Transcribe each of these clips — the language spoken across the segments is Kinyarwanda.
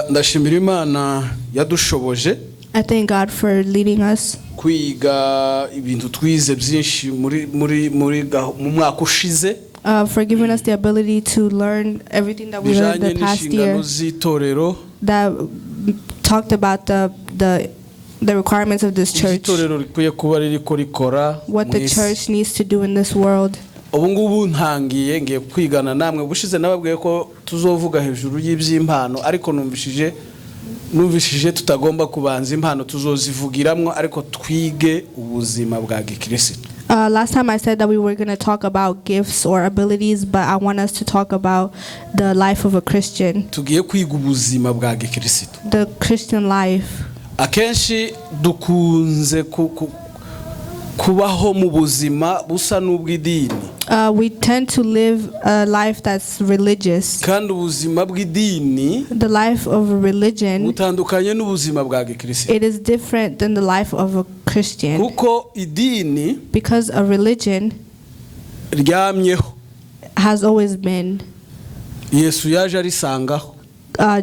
ndashimira Imana yadushoboje. I thank God for leading us. Kwiga ibintu twize byinshi mu mwaka ushize. For giving us the ability to learn everything that we learned the past year. That talked about the requirements of this church. What the church needs to do in this world. Ubu ngubu ntangiye ngiye kwigana namwe bushize nababwiye ko tuzovuga hejuru y'iby'impano ariko numvishije tutagomba kubanza impano tuzozivugiramwo ariko twige ubuzima bwa Gi Kristo. Last time I said that we were going to talk about gifts or abilities, but I want us to talk about the life of a Christian. Tugiye kwiga ubuzima bwa Gi Kristo. The Christian life. Akenshi dukunze kubaho mu buzima busa n'ubw'idini. We tend to live a life that's religious. Kandi ubuzima bw'idini, the life of a religion, butandukanye n'ubuzima bwa Gi Kristo. It is different than the life of a Christian. Kuko idini, because a religion ryamyeho, has always been. Yesu yaje arisangaho.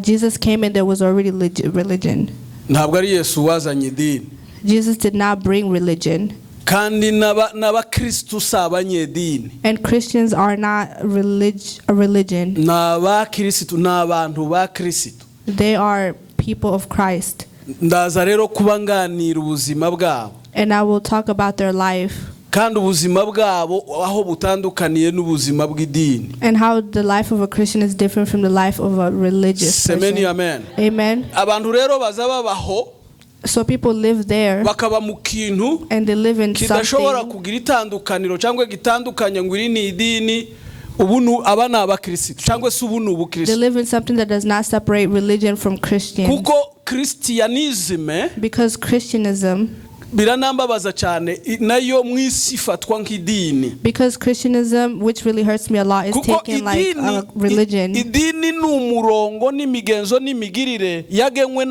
Jesus came and there was already religion. Ntabwo ari Yesu wazanye idini. Jesus did not bring religion. Kandi n'abakristo sabanyedini. And Christians are not a religion. N'abakristo n'abantu ba Kristo. They are people of Christ. Ndaza rero kubanganira ubuzima bwabo. And I will talk about their life. Kandi ubuzima bwabo aho butandukaniye n'ubuzima bw'idini. And how the life of a Christian is different from the life of a religious person. Amen. Amen. Abantu rero bazababaho. So people live there bakaba mu kintu and they live in kidashobora kugira itandukaniro cyangwa gitandukanye ngo iri ni idini ubu abana abakristo cyangwa se ubu n'ubukristo. They live in something that does not separate religion from Christian. Kuko Christianism, because Christianism, biranambabaza cyane nayo mwisi fatwa nk'idini. Because Christianism, which really hurts me a lot, is taken like a religion. Idini n'umurongo n'imigenzo n'imigirire yagenwe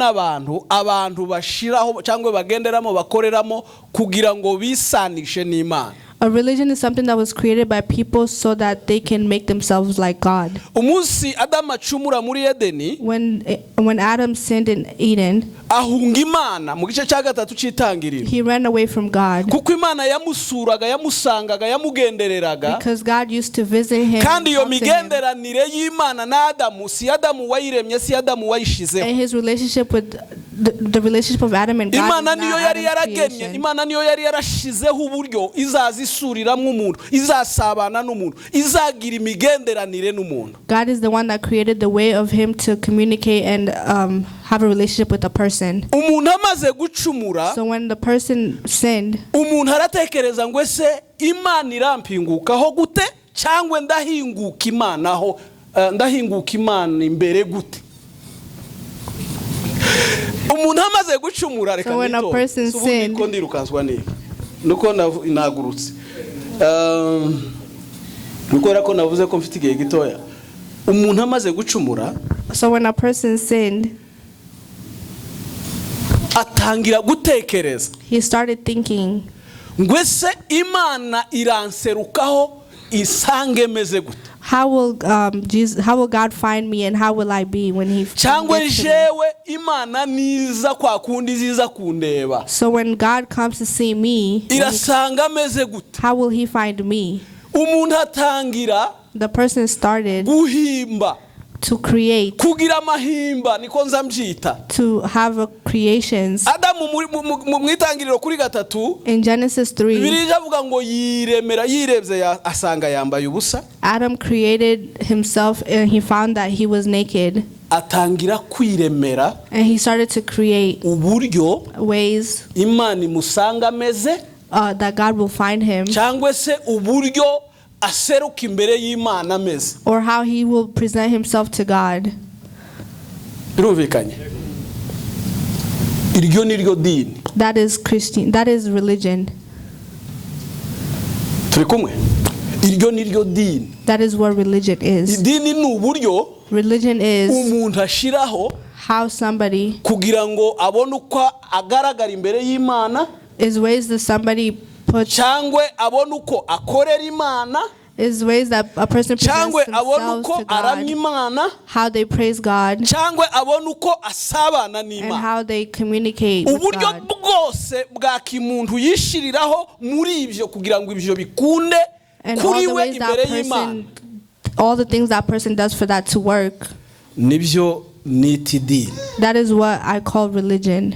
abantu bashiraho cyangwa bagenderamo bakoreramo kugira ngo bisanishe n'Imana. A religion is something that was created by people so that they can make themselves like God. Umunsi Adam acumura muri Edeni, when Adam sinned in Eden, ahunga Imana mu gice cya gatatu cy'itangiriro. He ran away from God. Kuko Imana yamusuraga, yamusangaga, yamugendereraga. Because God used to visit him. Kandi iyo migenderanire y'Imana na Adamu, si Adamu wayiremye, si Adamu wayishizeho. And his relationship with the relationship of Adam and God. Imana niyo yari yaragennye, Imana niyo yari yarashizeho uburyo izazisuriramwe umuntu, izasabana n'umuntu, izagira imigenderanire n'umuntu. God is the one that created the way of him to communicate and have a relationship with a person. Umuntu amaze gucumura, so when the person sinned, umuntu aratekereza ngo ese Imana irampingukaho gute cyangwa ndahinguka Imanaho ndahinguka Imana imbere gute. Umuntu amaze gucumura reka when a person sinned, ko ndirukanswa nuko nagurutse nuko rako navuze ko mfite igihe gitoya. Umuntu amaze gucumura, so when a person sinned, atangira gutekereza, he started thinking, ngwese Imana iranserukaho isange meze gute. How will God find me and how will I be when he cyangwa jewe Imana niza kwa kundi ziza kundeba. So when God comes to see me, irasanga meze gute. How will he find me? Umuntu atangira, the person started guhimba, to create, kugira amahimba niko nzambyita, to have creations. Adamu mu itangiriro kuri gatatu, in Genesis 3, Bibiliya avuga ngo yirebye asanga yambaye ubusa. Adam created himself and he found that he was naked. Atangira kwiremera, and he started to create uburyo ways Imana imusanga ameze, that God will find him, cyangwa se uburyo aseruka imbere y'Imana ameze, or how he will present himself to God. Birumvikanye. Iryo ni ryo dini. That is Christian. That is religion. Turi kumwe. Iryo ni ryo dini. That is what religion is. Idini ni uburyo religion is umuntu ashiraho how somebody kugira ngo abone uko agaragara imbere y'Imana, is ways that somebody puts, cyangwa abone uko akorera Imana, is ways that a person presents cyangwa abona themselves uko to aramya God, Imana, how they praise God, cyangwa abona uko asabana and n'Imana. how they communicate with Uburyo God. bwose bwa kimuntu yishiriraho muri ibyo kugira ngo ibyo bikunde And all kuri the we ways imbere that y'Imana. person, all the things that person does for that to work. Nibyo nita idini. That is what I call religion.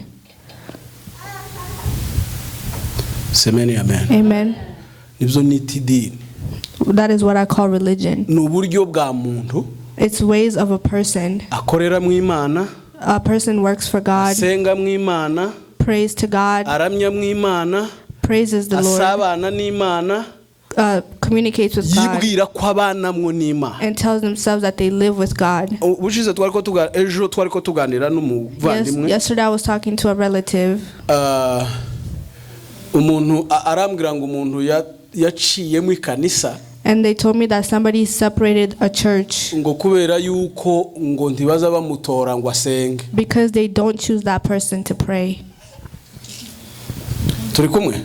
Semeni amen. Amen. Nibyo nita idini. That is what I call religion. Ni uburyo bwa muntu It's ways of a person. akorera mu Imana, A person works for God, asenga mu Imana, prays to God, aramya mu Imana, praises the Lord, asabana n'Imana, communicates with God, yibwira ko abanamwo n'Imana. and tells themselves that they live with God. Ubushize ejo twari ko tuganira n'umuvandimwe. Yesterday I was talking to a relative. Umuntu arambwira ngo umuntu yaciye mu ikanisa, And they told me that somebody separated a church ngo kubera yuko ngo ntibaza bamutora ngo asenge. because they don't choose that person to pray. Turi kumwe?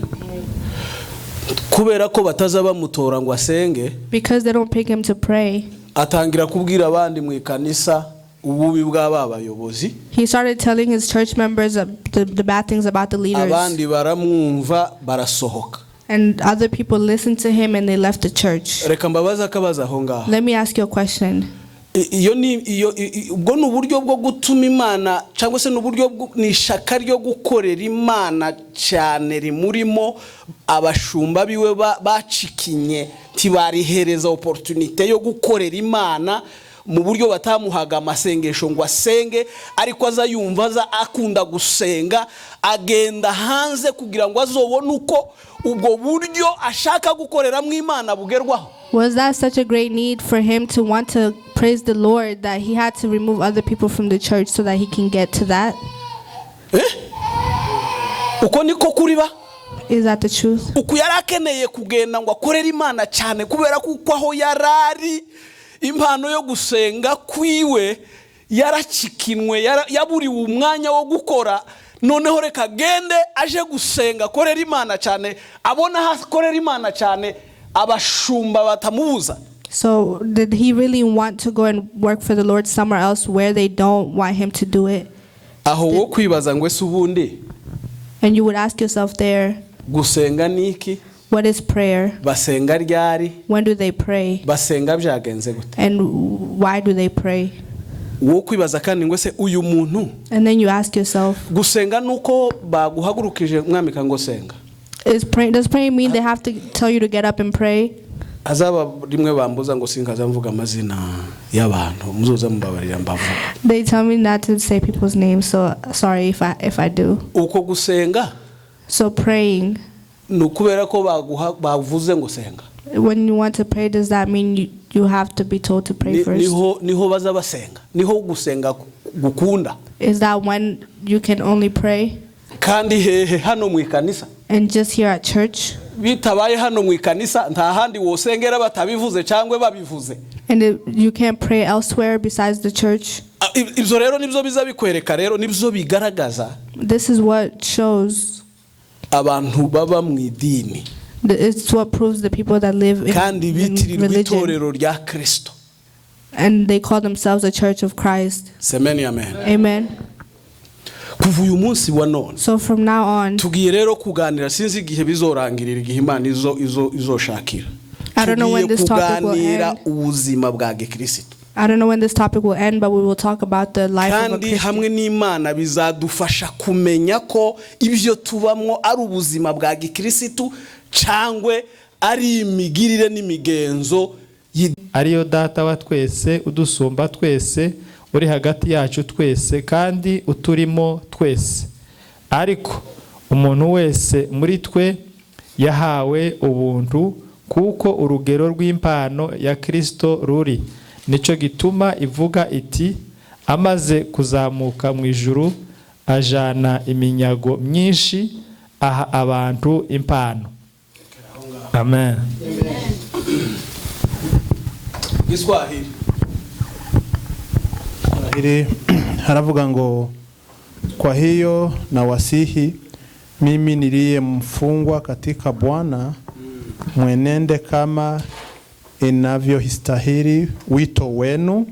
Kubera ko bataza bamutora ngo asenge, Because they don't pick him to pray, atangira kubwira abandi mu ikanisa ububi bw'aba bayobozi. he started telling his church members the bad things about the leaders. Abandi baramwumva barasohoka. And other people listened to him and they left the church. Reka mbabaza akabaza aho ngaho. Let me ask you a question. Ubwo ni uburyo bwo gutuma Imana cyangwa se ni ishaka ryo gukorera Imana cyane rimurimo, abashumba biwe bacikinye ntibarihereza opportunity yo gukorera Imana mu buryo batamuhaga amasengesho ngo asenge, ariko aza yumva aza akunda gusenga, agenda hanze kugira ngo azobone uko ubwo buryo ashaka gukorera mu Imana bugerwaho. Was that such a great need for him to want to praise the Lord that he had to remove other people from the church so that he can get to that? Uko niko kuriba? Is that the truth? Uko yarakeneye kugenda ngo akorera Imana cyane kubera kuko aho yarari impano yo gusenga kwiwe yaracikinwe, yaburiwe umwanya wo gukora, noneho reka gende aje gusenga akorera Imana cyane, abona hakorera Imana cyane abashumba batamubuza. So did he really want to go and work for the Lord somewhere else where they don't want him to do it? Aho wo kwibaza ngo ese ubundi And you would ask yourself there, gusenga niki? what is prayer? Basenga ryari? When do they pray? Basenga byagenze gute? And why do they pray? Wo kwibaza kandi ngo ese uyu muntu, And then you ask yourself, gusenga nuko baguhagurukije mwamika ngo senga? does praying mean they have to tell you to get up and pray? Azaba rimwe bambuza ngo sinkaza mvuga amazina y'abantu, muzoza mubabarira mbavuga. They tell me not to say people's names, so sorry if I do. Uko gusenga So praying, nukubera ko bavuze ngo senga. when you want to pray, does that mean you have to be told to pray first? Niho baza basenga, niho gusenga gukunda. Is that when you can only pray? Kandi hehe hano mu ikanisa? And just here at church? Bitabaye hano mu ikanisa nta handi wosengera batabivuze cyangwe babivuze. And you can't pray elsewhere besides the church? Ibyo rero nibyo biza bikwereka, rero nibyo bigaragaza This is what shows abantu baba mu idini it's what proves the people that live kandi in bitirirwa religion, itorero rya Kristo. and they call themselves a church of Christ. Semeni amen. Amen. Kuva uyu munsi wa none So from now on, tugiye rero kuganira, sinzi igihe bizorangirira, igihe Imana izoshakira. I don't know when this topic will kuganira end. ubuzima bwa Gikristo. I don't know when this topic will end, but we will talk about the life of a Kandi hamwe Christian. n'Imana bizadufasha kumenya ko ibyo tubamwo ari ubuzima bwa Gikristo cyangwe ari imigirire n'imigenzo ariyo data wa twese, udusumba twese, uri hagati yacu twese kandi uturimo twese. Ariko umuntu wese muri twe yahawe ubuntu kuko urugero rw'impano ya Kristo ruri. Nico gituma ivuga iti, amaze kuzamuka mu ijuru ajana iminyago myinshi aha abantu impano. Amen. Kiswahili. Hili haravuga ngo, kwa hiyo na wasihi mimi niliye mfungwa katika Bwana, mwenende kama inavyohistahili wito wenu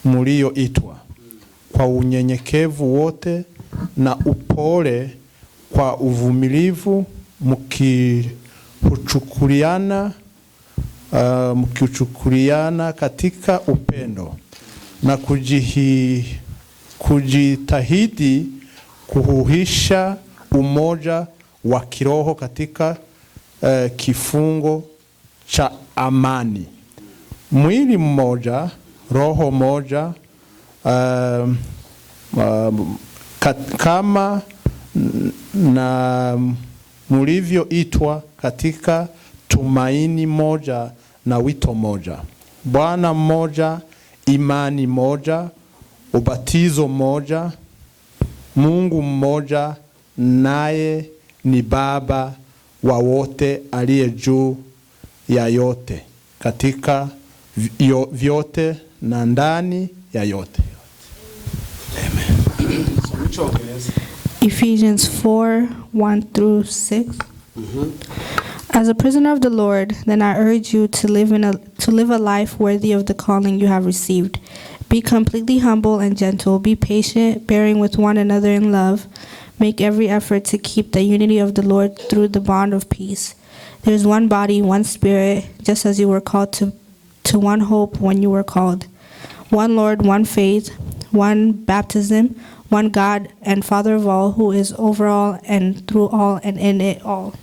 mlioitwa, kwa unyenyekevu wote na upole, kwa uvumilivu, mkichukuliana katika upendo, na kujitahidi kuhuisha umoja wa kiroho katika kifungo cha amani. Mwili mmoja, roho moja, kama na mlivyoitwa katika tumaini moja na wito moja. Bwana mmoja, imani moja, ubatizo moja, Mungu mmoja, naye ni Baba wa wote, aliye juu ya yote, katika vyote na ndani ya yote. Amen. Ephesians 4:1-6. As a prisoner of the Lord, then I urge you to live a life worthy of the calling you have received. Be completely humble and gentle. Be patient, bearing with one another in love. Make every effort to keep the unity of the Lord through the bond of peace. There is one body, one Spirit, just as you were called to one hope when you were called. One Lord, one faith, one baptism, one God and Father of all, who is over all and through all and in it all.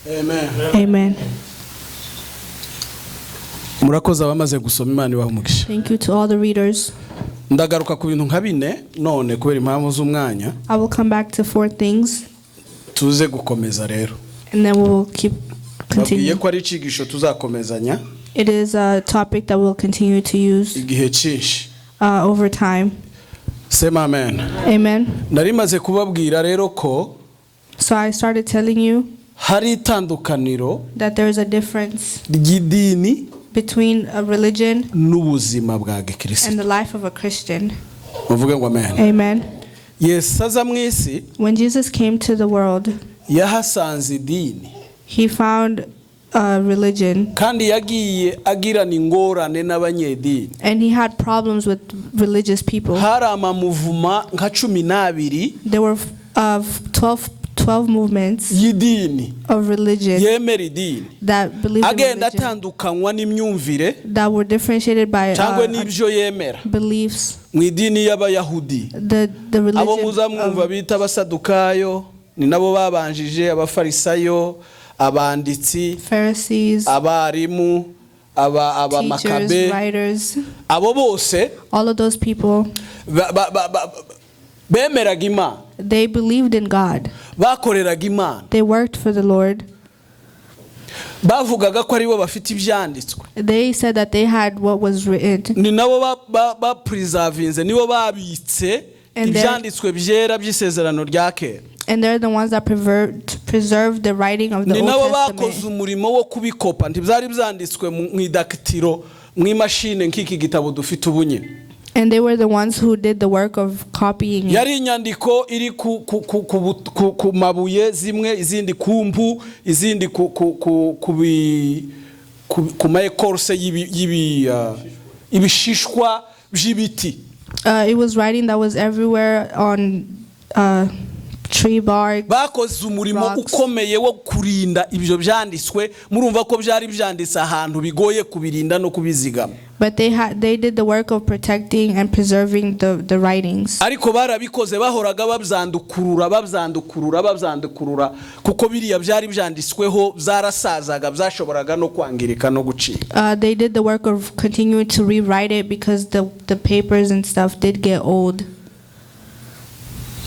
Amen. Amen. Murakoze abamaze gusoma, Imana ibahe umugisha. Thank you to all the readers. Ndagaruka ku bintu nka bine none kubera impamvu z'umwanya. I will come back to 4 things. Tuze gukomeza rero. And then we'll continue. Bagiye ko ari icigisho tuzakomezanya. It is a topic that we'll continue to use igihe cyinshi over time. Sema amen. Amen. Narimaze kubabwira rero ko So I started telling you hari itandukaniro that there is a difference ry'idini between a religion n'ubuzima bwa Gi Kristo. and the life of a Christian. Muvuge ngo amen. Amen. Yes, aza mwisi When Jesus came to the world, yahasanze idini. he found a religion, Kandi yagiye agirana ingorane n'abanyedini. and he had problems with religious people. Hari amamuvuma nka 12 There were 12 movements y'idini of religion yemera idini that believed in agenda religion, atandukanywa n'imyumvire that were differentiated by cyangwa n'ibyo yemera beliefs. mu idini y'abayahudi. The Abo religion muzamwumva bita abasadukayo ni nabo babanjije abafarisayo, abanditsi, Pharisees, abarimu, teachers, abamakabe, writers, abo bose all of those people, bemeraga Imana, they believed in God. bakoreraga Imana, They worked for the Lord. bavugaga ko aribo bafite ibyanditswe, They said that they had what was written. ni nabo bapreservinze, nibo babitse And ibyanditswe byera by'isezerano rya kera, And they're the ones that preserve the writing of the ni Old nabo bakoze Testament. umurimo wo kubikopa, ntibyari byanditswe mu idakitiro mu imashini nk'iki gitabo dufite ubunye. And they were the ones who did the work of copying it. Yari inyandiko iri ku mabuye, zimwe izindi ku mpu, izindi ku maekorse y'ibishishwa by'ibiti. It was writing that was everywhere on tree bark. Bakoze umurimo ukomeye wo kurinda ibyo byanditswe. Murumva ko byari byanditse ahantu bigoye kubirinda no kubizigama. But they did the work of protecting and preserving the writings. Ariko barabikoze bahoraga babyandukurura kuko biriya byari byanditsweho byarasazaga, byashoboraga no kwangirika no gucika. They did the work of continuing to rewrite it because the papers and stuff did get old.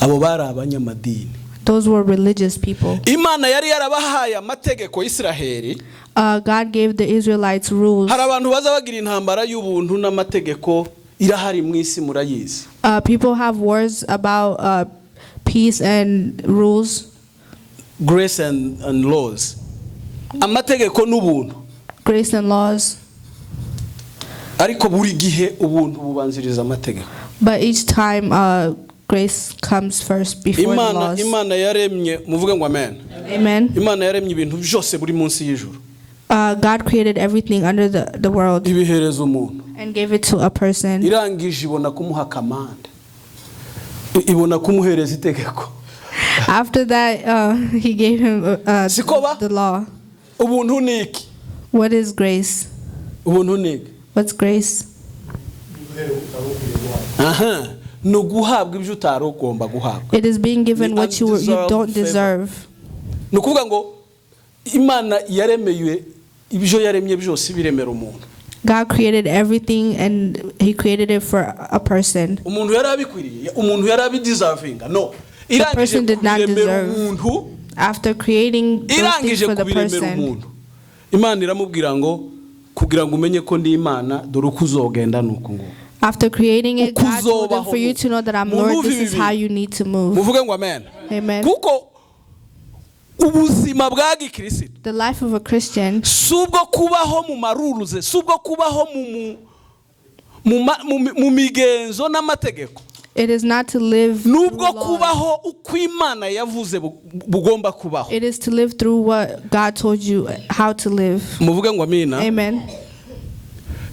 Abo bari abanyamadini. Those were religious people. Imana yari yarabahaye amategeko y'Isiraheli. God gave the Israelites rules. Hari abantu baza bagira intambara y'ubuntu n'amategeko irahari mu isi murayizi. People have wars about peace and rules. Grace and laws. Amategeko n'ubuntu. Grace and laws. Ariko buri gihe ubuntu bubanziriza amategeko. But each time grace comes first before the laws. Imana yaremye, muvuge ngo amen. Amen. Imana yaremye ibintu byose buri munsi y'ijuru. God created everything under the world ibihereza umuntu and gave it to a person. irangije ibona kumuha command, ibona kumuhereza itegeko. After that, he gave him Sikoba? the law. Ubuntu ni iki? What is grace? Ubuntu ni iki? What's grace? Aha, no guhabwa ibyo utari ugomba guhabwa. It is being given The what you don't undeserved deserve. Ni ukuvuga ngo Imana yaremeye ibyo yaremye byose biremera umuntu. God created everything and he created it for a person. Umuntu yari abikwiriye, umuntu yari abideservinga. No. The person did not kubiremera deserve. umuntu, After creating those things irangije for the kubiremera person, umuntu. Imana iramubwira ngo kugira ngo umenye ko ndi Imana dore uko uzogenda nuko ngo. after creating it, God told them Ukuzobaho. for you to know that I'm Lord, this is how you need to move. Muvuge ngo amen. Amen. Kuko ubuzima bwa Gi Kristo The life of a Christian subwo kubaho mu maruruze, subwo kubaho mu migenzo n'amategeko, it is not to live through nubwo laws. kubaho uko Imana yavuze bugomba kubaho. It is to live through what God told you how to live. Muvuge ngo amina. Amen.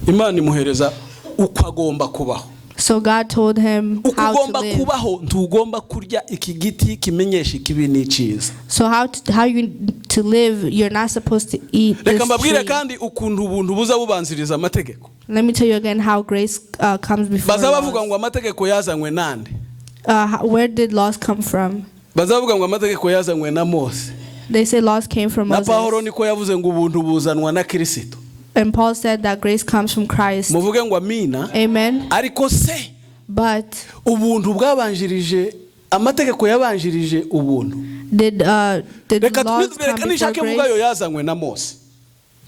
Imana imuhereza uko agomba kubaho. So God told him Uko how to ugomba live. kubaho ntugomba kurya iki giti kimenyesha ikibi n'icyiza. So how you to live, you're not supposed to eat this Reka mbabwire tree. kandi ukuntu ubuntu buza bubanziriza amategeko. Let me tell you again how grace comes before Baza bavuga laws. ngo amategeko yazanywe nande? Where did laws come from? Baza bavuga ngo amategeko yazanywe na Mose. They say laws came from Na Pawulo Moses. niko yavuze ngo ubuntu buzanwa na Kristo. And Paul said that grace comes from Christ. Muvuge ngo amina. Amen. Ariko se But ubuntu bwabanjirije, amategeko yabanjirije ubuntu. did Reka laws come before nishake mvuga yo grace? yazanywe na Mose.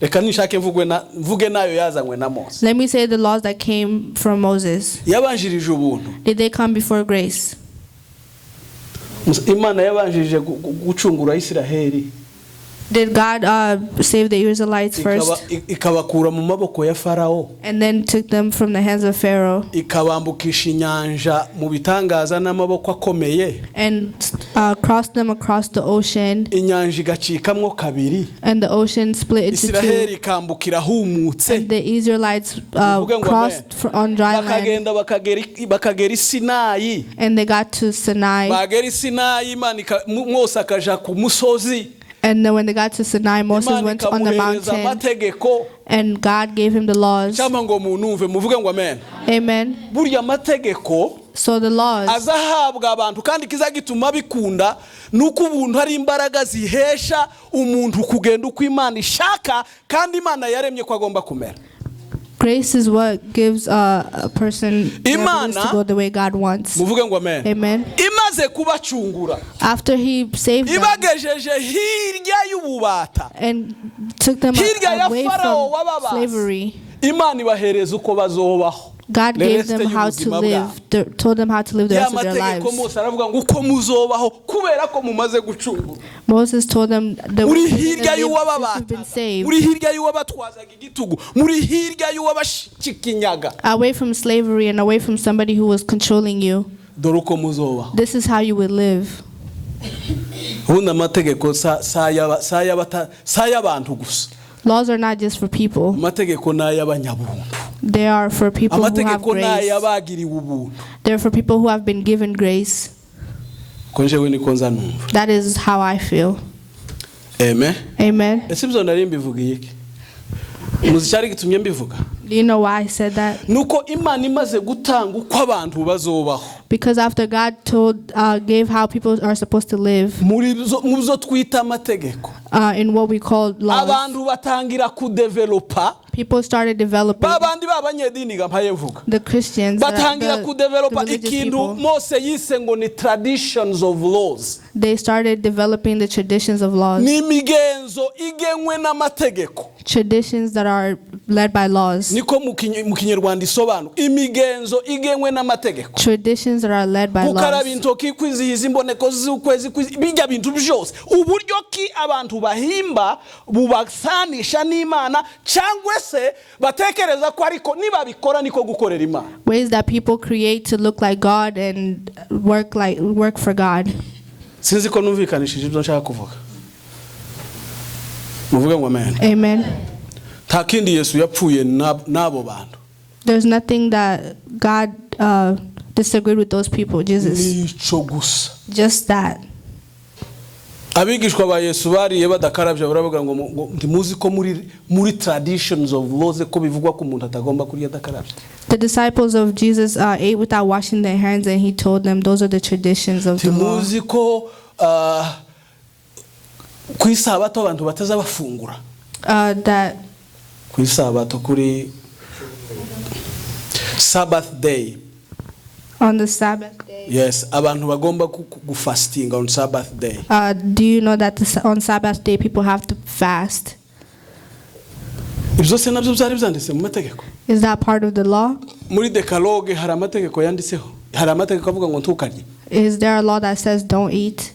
Reka nishake mvuge nayo yazanywe na Mose. Let me say the laws that came from Moses. Yabanjirije ubuntu. Did they come before grace? Imana yabanjirije gucungura Isiraheli. Did God save the Israelites first Ikabakura mu maboko ya Farao. and then took them from the hands of Pharaoh Ikabambukisha inyanja mu bitangaza n'amaboko akomeye. and crossed them across the ocean, Inyanja igacikamwo kabiri. and the ocean split into Isiraheli two, ikambukira humutse. and the Israelites Muvuge ngo crossed on dry land, bakagenda bakagera Sinayi. and they got to Sinai. Bagera Sinayi, Imana Mose akaja ku musozi. And then when they got to Sinai, Moses Imana went on the ikamuhereza mountain, amategeko. and God gave him the laws. Cyangwa ngo munumve muvuge ngo amen. Amen. Burya amategeko So the laws, azahabwa abantu kandi kizagituma bikunda nuko ubuntu hari imbaraga zihesha umuntu kugenda uko Imana ishaka kandi Imana yaremye ko agomba kumera. grace is what gives a person the ability to Imana- go the way God wants. Muvuge ngo amen. Amen. Imaze kubacungura After he saved them ibagejeje hirya y'ububata, and took them hirya ya away Farao from wababase, slavery, Imana ibahereza uko bazobaho. God The gave rest them how to y'ubuzima live, told them how to live the Ya rest of their mategeko lives. Mose aravuga ngo uko muzobaho kubera ko mumaze gucungura. Moses told them the Muri way to hirya live since you've y'uwababata, been saved, muri hirya y'uwabatwazaga igitugu, muri hirya y'uwabashikinyaga. away from slavery and away from somebody who was controlling you. Dore uko muzobaho. This is how you would live. Ubundi amategeko sa y'abantu gusa. Laws are not just for people. Amategeko ni ay'abanyabuntu. They are for people who have Amategeko ni grace. ay'abagiriwe ubuntu. They're for people who have been given grace. Ko njewe niko nza numva. That is how I feel. Amen. Amen. Ese ibyo nari mbivugiye iki? Muzi cyari gitumye mbivuga? Do you know why I said that? Nuko Imana imaze gutanga uko abantu bazobaho. Because after God gave how people are supposed to live Mu byo twita amategeko. in what we call laws, Abantu batangira kudevelopa. people started developing. Babandi b'abanyedini mpaye mvuga. The Christians, Batangira the kudevelopa religious ikintu people, Mose yise ngo ni traditions of laws. they started developing the traditions of laws, Ni imigenzo igenwe n'amategeko. traditions that are led by laws, Niko mu Kinyarwanda isobanura imigenzo igenwe n'amategeko. traditions that are led by Gukaraba laws. intoki, kwizihiza imboneko z'ukwezi, bijya bintu byose. Uburyo ki abantu bahimba bubasanisha n'Imana cyangwa se batekereza ko ariko nibabikora niko gukorera Imana. Ways that people create to look like God and work for God. Sinzi ko numvikanishije ibyo nshaka kuvuga. muvuge ngo amen. Amen. Nta kindi Yesu yapfuye n'abo bantu. There's nothing that God disagreed with those people, Jesus. Nico gusa. Just that. Abigishwa ba Yesu bariye badakarabye baravuga ngo ndimuzi ko muri traditions of laws ko bivugwa ko umuntu atagomba kurya adakarabye. The disciples of Jesus ate without washing their hands, and he told them those are the traditions of the law. Ndimuzi ko ku isabato abantu bataza bafungura. That Ku isabato kuri Sabbath day. on the Sabbath day. Yes, abantu bagomba fasting on Sabbath day. Do you know that on Sabbath day people have to fast? Ibyo se nabyo byari byanditse mu mategeko. Is that part of the law? Muri Decalogue hari amategeko yanditseho. Hari amategeko avuga ngo ntukarye. Is there a law that says don't eat?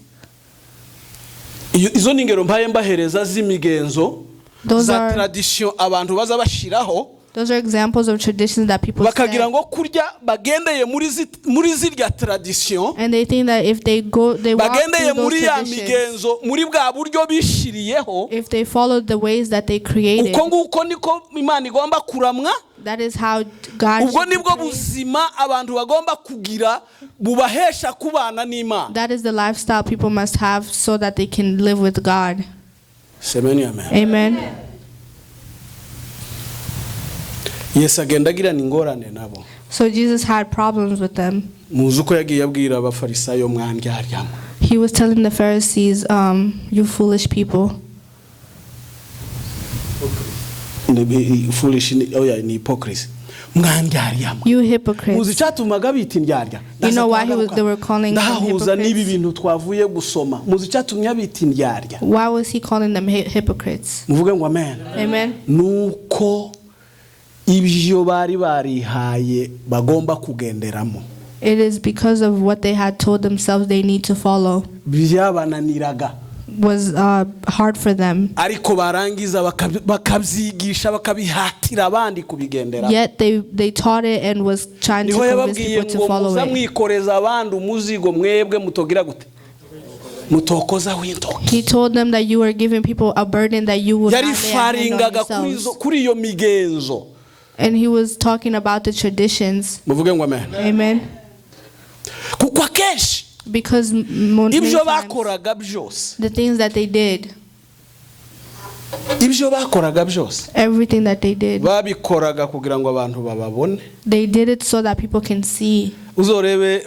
Izo ningero mpaye mbahereza z'imigenzo za tradition abantu baza bashiraho. Those are examples of traditions that people bakagira ngo kurya bagendeye muri zirya tradition, and they think that if they walk bagendeye through muri those ya traditions, migenzo muri bwa buryo bishiriyeho, if they follow the ways that they created, uko nguko niko Imana igomba kuramwa. that is how God Ubwo should be nibwo praised. buzima abantu bagomba kugira bubahesha kubana n'Imana. That is the lifestyle people must have so that they can live with God. Semeni amen. Amen. Yesu agenda agirana ingorane nabo. So Jesus had problems with them. Muzi uko yagiye abwira abafarisayo mwandyaryamu. He was telling the Pharisees, you foolish people. Foolish, ni hypocrisy. Mwandyaryamu. You Muzi hypocrites. cyatumaga bita indyarya. You know why they were calling them Ndahuza n'ibi hypocrites? bintu twavuye gusoma. Muzi cyatumye bita indyarya. Why was he calling them hypocrites? Muvuge ngo amen. Amen. Nuko ibyo bari barihaye bagomba kugenderamo. It is because of what they had told themselves they need to follow. Byabananiraga. Was hard for them. Ariko barangiza bakabyigisha bakabihatira abandi kubigendera. Yet they taught it and was trying to Niho convince yababwiye people to ngo follow it. muzamwikoreza abandi umuzigo mwebwe mutogira gute. Mutokoza w'intoki. He told them that you were giving people a burden that you would Yari not lay a hand on faringaga yourselves. kuri iyo migenzo. And he was talking about the traditions. Muvuge ngo amen. Amen. Kuko akenshi Because many ibyo times, bakoraga byose. the things that they did, Ibyo bakoraga byose. everything that they did, Babikoraga kugira ngo abantu bababone. they did it so that people can see. Uzorebe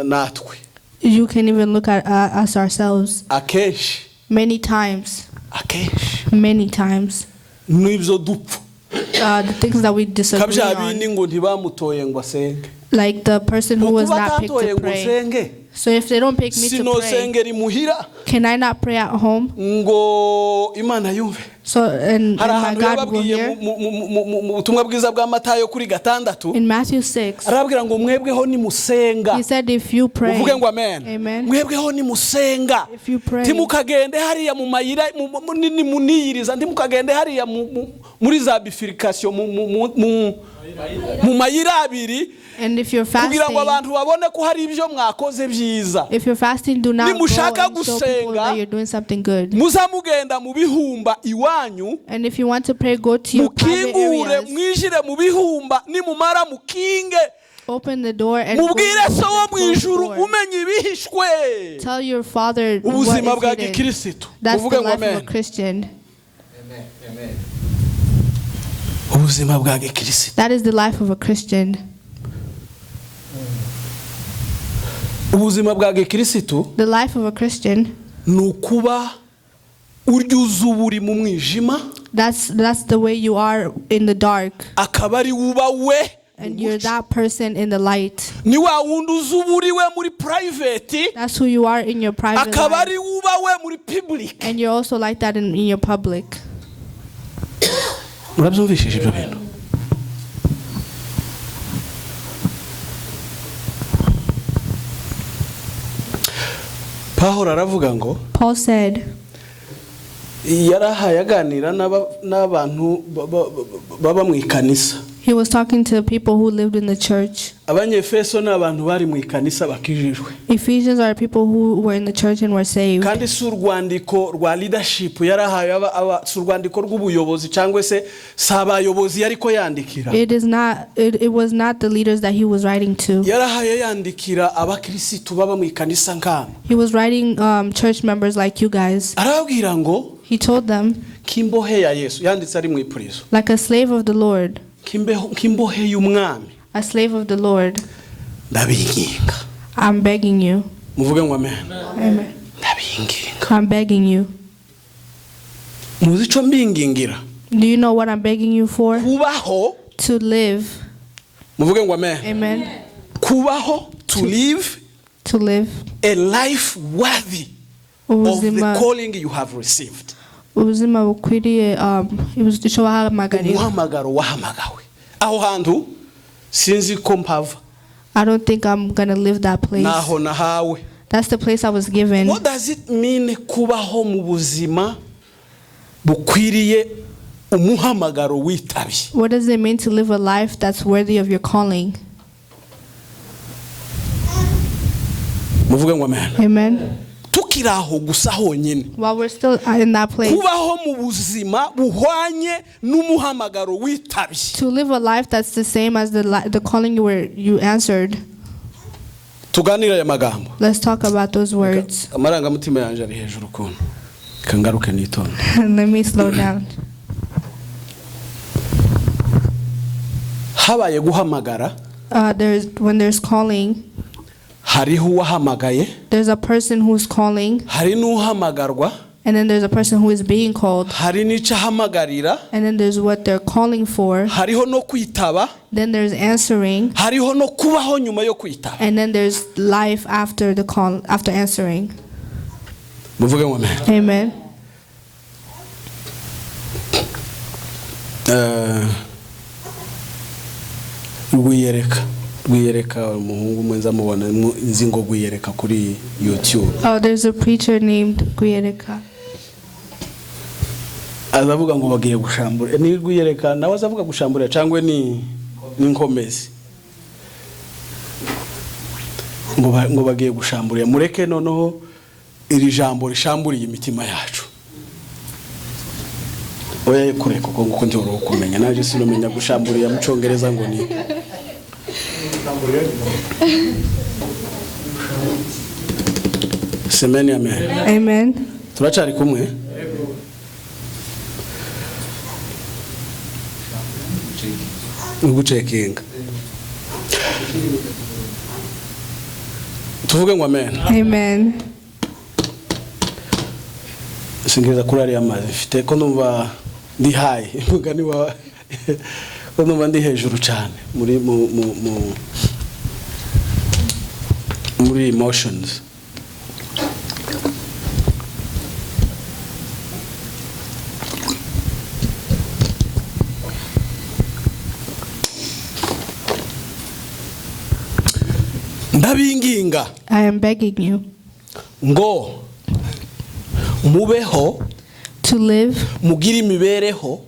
natwe. You can even look at us ourselves. Akenshi. Many times. Akenshi. N'ibyo dupfa. The things that we disagree Kabya on. bindi ngo ntibamutoye ngo asenge. Like the person who was Ukuba not picked atatoye to ngo pray. nsenge. So if they don't pick me to pray, Sinosengera imuhira can I not pray at home? ngo Imana yumve. So and Hari my ahantu God will yababwiye hear. mu butumwa bwiza bwa Matayo kuri 6. In Matthew 6, Arabwira ngo mwebweho nimusenga. he said, if you pray, Uvuge ngo amen. Amen. Mwebweho nimusenga. If you pray, Timukagende hariya mu mayira muniyiriza ndimukagende hariya muri za bifurcation mu mayira abiri. and if you're Kugira ngo fasting, abantu babone ko hari ibyo mwakoze byiza. if you're fasting, do not go Nimushaka and show people gusenga, that you're doing something good. Muzamugenda mu bihumba iwanyu. And if you want to pray, go to your private Mukingure areas, mwijire mu bihumba nimumara mukinge. open the door and go Mubwire so wo mu close the ijuru door. umenye ibihishwe. Tell your father Ubuzima what bwa is hidden. Gikristo. That's Uvuge the ngo life of a amen. Christian. Ubuzima bwa Gikristo. That is the life of a Christian. Ubuzima bwa Gikristo The life of a Christian, nukuba uryuza uburi mu mwijima. that's the way you are in the dark, Akaba ari wuba we. and you're that person in the light. Ni wa wundi uzuburi we muri private. That's who you are in your private Akaba life, ari wuba we muri public. and you're also like that in your public. Murabyumvishije ibyo bintu. Pawulo aravuga ngo Paul said yarahaye aganira n'abantu baba mu ikanisa. He was talking to people who lived in the church. Abanyefeso ni abantu bari mu ikanisa bakijijwe. Ephesians are people who were in the church and were saved. Kandi si urwandiko rwa leadership yarahaye si urwandiko rw'ubuyobozi cyangwa se si abayobozi ariko yandikira. It was not the leaders that he was writing to. Yarahaye yandikira abakirisitu baba mu ikanisa nk'abo. He was writing church members like you guys. Arababwira ngo He told them, kimbohe ya Yesu, yanditse ari mu iprizo. like a slave of the Lord. Kimbohe y'umwami. A slave of the Lord. Ndabinginga. I'm begging you. Muvuge ngo amen. Amen. Ndabinginga. I'm begging you. Muzi ico mbingingira? Do you know what I'm begging you for? Kubaho. To live. Muvuge ngo amen. Amen. Kubaho, to live. To live. A life worthy of the calling you have received. Ubuzima bukwiriye icyo wahamagariwe. Umuhamagaro wahamagawe. Aho hantu sinzi ko mpava. I don't think I'm gonna live that place. Naho nahawe. That's the place I was given. What does it mean kubaho mu buzima bukwiriye umuhamagaro witabye? What does it mean to live a life that's worthy of your calling? Muvuge ngo amen. Amen. Tukiraho gusa honyine. While we're still in that place. Kubaho mu buzima buhwanye n'umuhamagaro witabye. To live a life that's the same as the calling you answered. Tuganira aya magambo. Let's talk about those words. Amarangamutima yanje ari hejuru kuntu. Kangaruke nitonde. Let me slow down. Habaye guhamagara. When there's calling. Hariho uwahamagaye. There's a person who's calling. Hari n'uhamagarwa. And then there's a person who is being called. Hari n'icahamagarira. And then there's what they're calling for. Hariho no kwitaba. Then there's answering. Hariho no kubaho nyuma yo kwitaba. And then there's life after the call, after answering. Muvuge ngo amen. Amen. Gwiyereka umuhungu mwenza mubona nzi ngo gwiyereka kuri YouTube. Oh, there's a preacher named Gwiyereka. Azavuga ngo bagiye gushambura. Ni gwiyereka nawe azavuga gushambura cyangwa ni nkomezi. Ngo bagiye gushambura. Mureke noneho iri jambo rishamburiye imitima yacu. Oya kureka kuko ndi uro kumenya naje sinomenya gushamburiye mu Cyongereza ngo ni Semeni amen. Amen. Turacari kumwe. Ngucekinga. Tuvuge ngo amen. Amen. Singeza kurari amazi mfite ko numva ndi high mugani wa ko numva ndi hejuru cyane muri emotions. Ndabinginga. I am begging you. Ngo mubeho. To live. Mugire imibereho.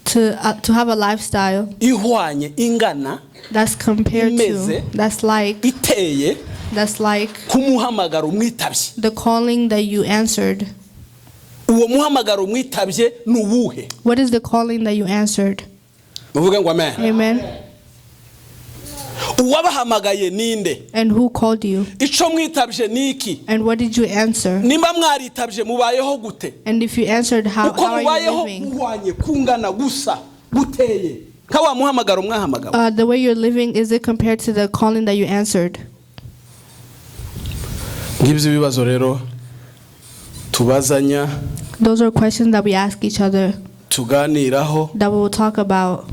To have a lifestyle. Ihwanye ingana. That's compared to. That's like. Iteye. That's like. Kumuhamagaro mwitabye. The calling that you answered. Uwo muhamagaro mwitabye nuwuhe? What is the calling that you answered? Muvuge ngo amen. Amen. Uwabahamagaye ninde? And who called you? Ico mwitabye niki? And what did you answer? Nimba mwaritabye mubayeho gute? And if you answered, how are you living? Muhwanye kungana gusa guteye. Kawa muhamagaro mwahamagaro. The way you're living, is it compared to the calling that you answered? Ngibyo bibazo rero tubazanya. Those are questions that we ask each other. Tuganiraho. That we will talk about.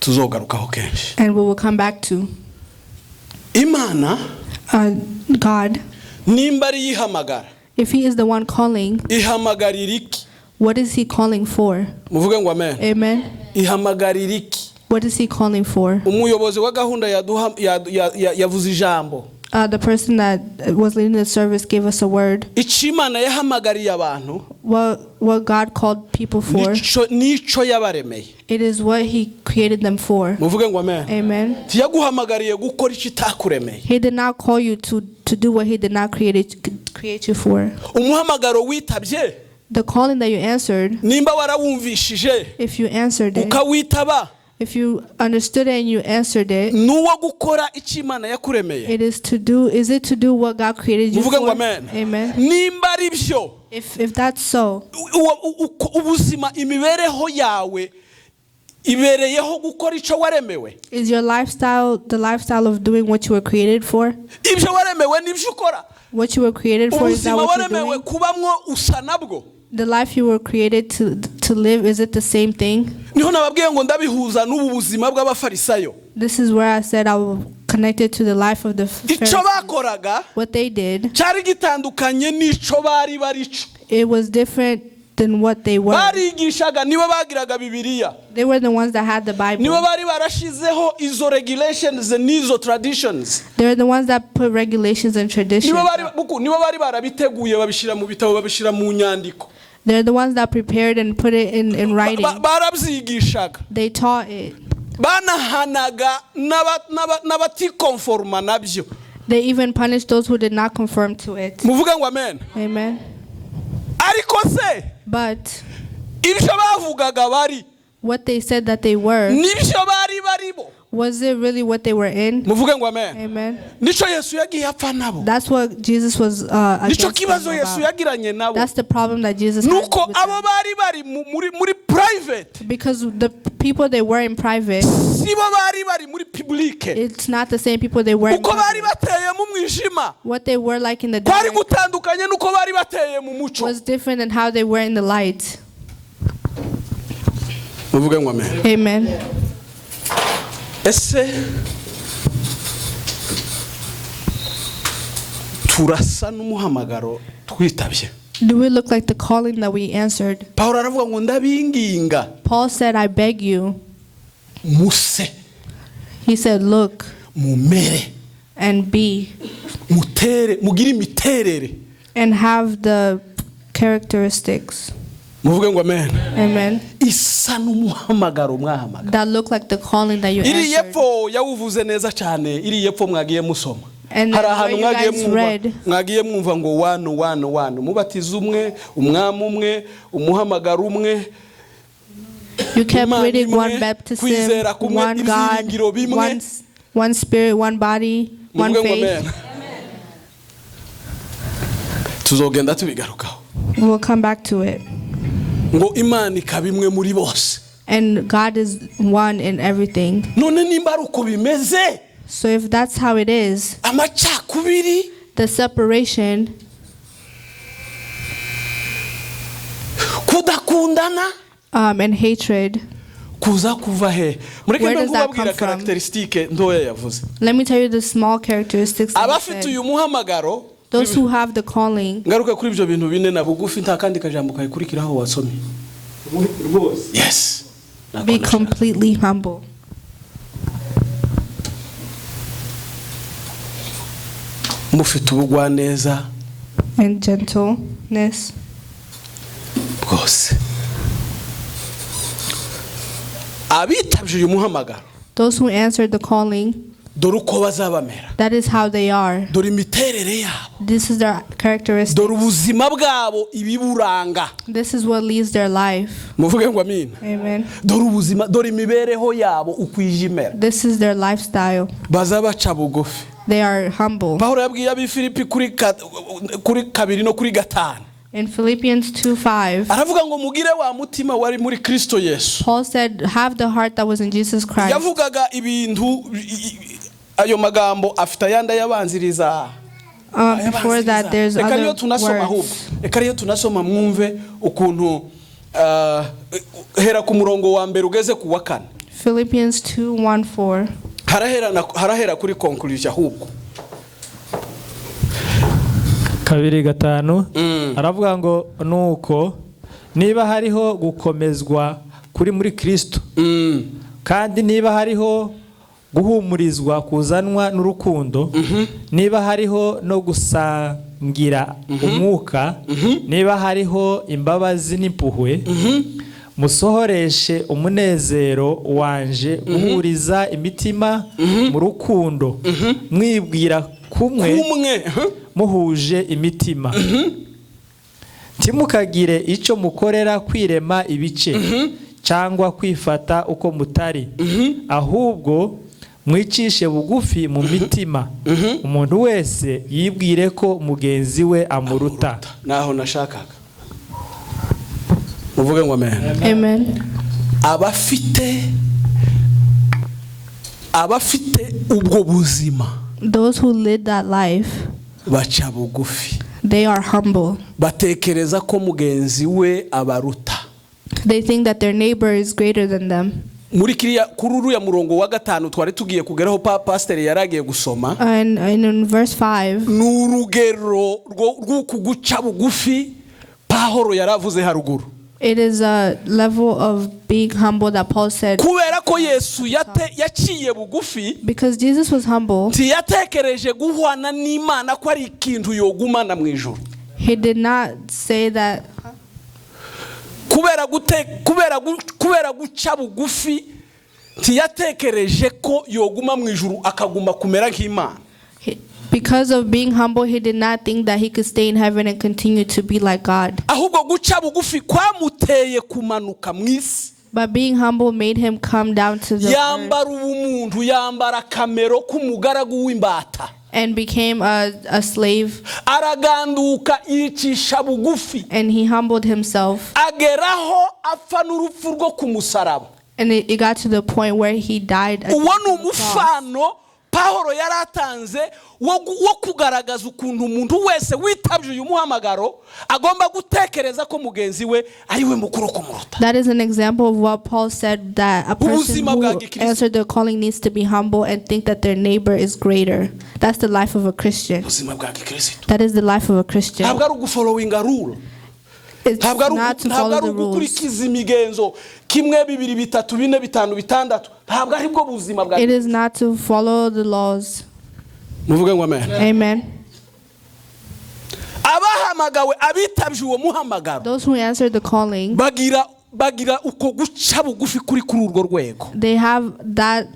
Tuzogarukaho kenshi. And we will come back to. Imana. God. Nimba ari yihamagara. If he is the one calling. Ihamagarira iki? What is he calling for? Muvuge ngo amen. Amen. Ihamagarira iki? What is he calling for? Umuyobozi wa gahunda yavuze ijambo. the person that was leading the service gave us a word. Ichimana yahamagariye abantu. What God called people for. Nico yabaremeye. It is what He created them for. Muvuge ngo amen. Amen. Tiyaguhamagariye gukora ikitakuremeye. He did not call you to do what He did not create you for. Umuhamagaro witabye. The calling that you answered. Nimba warawumvishije. If you answered it. Ukawitaba. If you understood it and you answered it, it is to do what God created you for? Amen. Amen. If that's so, is your lifestyle the lifestyle of doing what you were created for? What you were created for, is that what you're doing? The life you were created to live, is it the same thing? This is where I said I will connect it to the life of the Pharisees. What they did, it was different than what they were. They were the ones that had the Bible. They were the ones that put regulations and traditions. They're the ones that prepared and put it in writing. They taught it. They even punished those who did not conform to it. Amen. But what they said that they were, was it really what they were in? Amen. That's what Jesus was against them about. That's the problem that Jesus had with them. Because the people they were in private, it's not the same people they were in public. What they were like in the dark was different than how they were in the light. Amen. Turasa n'umuhamagaro twitabye. Do we look like the calling that we answered? Paul aravuga ngo ndabinginga. Paul said, I beg you. Muse. He said, look. Mumere. And be. Mutere, mugire imiterere. And have the characteristics. Muvuge ngo amen. Amen. Isa n'umuhamagaro mwahamagara. That look like the calling that you answered. Iri yepfo yawuvuze neza cyane. Iri yepfo mwagiye musoma. And hari ahantu mwagiye mwumva ngo wanu mubatiza umwe, umwami umwe, umuhamagaro umwe. You kept reading one baptism, one God, one spirit, one body, one faith. Tuzogenda tubigarukaho. We'll come back to it. Ngo Imana ikaba imwe muri bose. And God is one in everything. None nimba ari uko bimeze. So if that's how it is, the separation, and hatred, where does that come from? Let me tell you the small characteristics. Those who have the calling. Yes. Be completely humble. Mufite ubugwaneza and gentleness. Bwose. Abitabye uyu muhamagaro. Those who answered the calling. Dore uko bazabamera. That is how they are. Dore imiterere yabo. This is their characteristics. Dore ubuzima bwabo ibiburanga. This is what leads their life. Muvuge ngo amen. Amen. Dore ubuzima, dore imibereho yabo ukwijimera. This is their lifestyle. Bazabaca bugufi. They are humble. Paulo yabwiye ab'Ifilipi kuri 2 no kuri 5. In Philippians 2:5, aravuga ngo mugire wa mutima wari muri Kristo Yesu. Paul said, have the heart that was in Jesus Christ. Yavugaga ibintu ayo magambo afite yanda yabanziriza. Before that there's other words. Ekariyo tunasoma mwumve ukuntu hera ku murongo wa mbere ugeze ku wa 4. Philippians 2:1-4. harahera kuri conclusion ahubwo 2:5 aravuga ngo nuko niba hariho gukomezwa kuri muri Kristo kandi niba hariho guhumurizwa kuzanwa n'urukundo, niba hariho no gusangira umwuka, niba hariho imbabazi n'impuhwe, musohoreshe umunezero wanje guhuriza imitima mu rukundo, mwibwira kumwe muhuje imitima. Ntimukagire icyo mukorera kwirema ibice cyangwa kwifata uko mutari, ahubwo mwicishe bugufi mu mitima, umuntu wese yibwire ko mugenzi we amuruta. Naho nashakaga muvuge ngo amen. Amen. abafite ubwo buzima, Those who live that life, baca bugufi, they are humble. batekereza ko mugenzi we abaruta. They think that their neighbor is greater than them. Muri kuri uriya murongo wa 5 twari tugiye kugeraho pastor yaragiye gusoma, And in verse 5, n'urugero rw'uku guca bugufi Pawulo yaravuze haruguru. it is a level of being humble that Paul said. Kubera ko Yesu yaciye bugufi, Because Jesus was humble, ntiyatekereje guhwana n'Imana ko ari ikintu yogumana mu ijuru. he did not say that. Kubera guca bugufi, ntiyatekereje ko yoguma mu ijuru akaguma kumera nk'Imana. Because of being humble, he did not think that he could stay in heaven and continue to be like God. Ahubwo guca bugufi kwamuteye kumanuka mu isi. But being humble made him come down to the earth Yambara ubumuntu, yambara kamero k'umugaragu w'imbata. and became a slave, Araganduka yicisha bugufi. and he humbled himself. Ageraho apfa n'urupfu rwo kumusaraba. And it got to the point where he died. Uwo ni umufano Pawulo yaratanze wo kugaragaza ukuntu umuntu wese witabye uyu muhamagaro agomba gutekereza ko mugenzi we ari we mukuru kumuruta. That is an example of what Paul said, that a person Ubuzima bwa who Gi Kristo. answered the calling needs to be humble and think that their neighbor is greater. That's the life of a Christian. Ubuzima bwa Gi Kristo That is the life of a Christian. ntabwo ari ugufollowinga rule, It's not to follow the rules. ugukurikiza imigenzo 1 2 3 4 5 6 ntabwo ari bwo buzima bwa. It is not to follow the laws. Muvuge ngo amen. Amen. Abahamagawe abitabye uwo muhamagaro Those who answered the calling, bagira uko guca bugufi kuri urwo rwego. they have that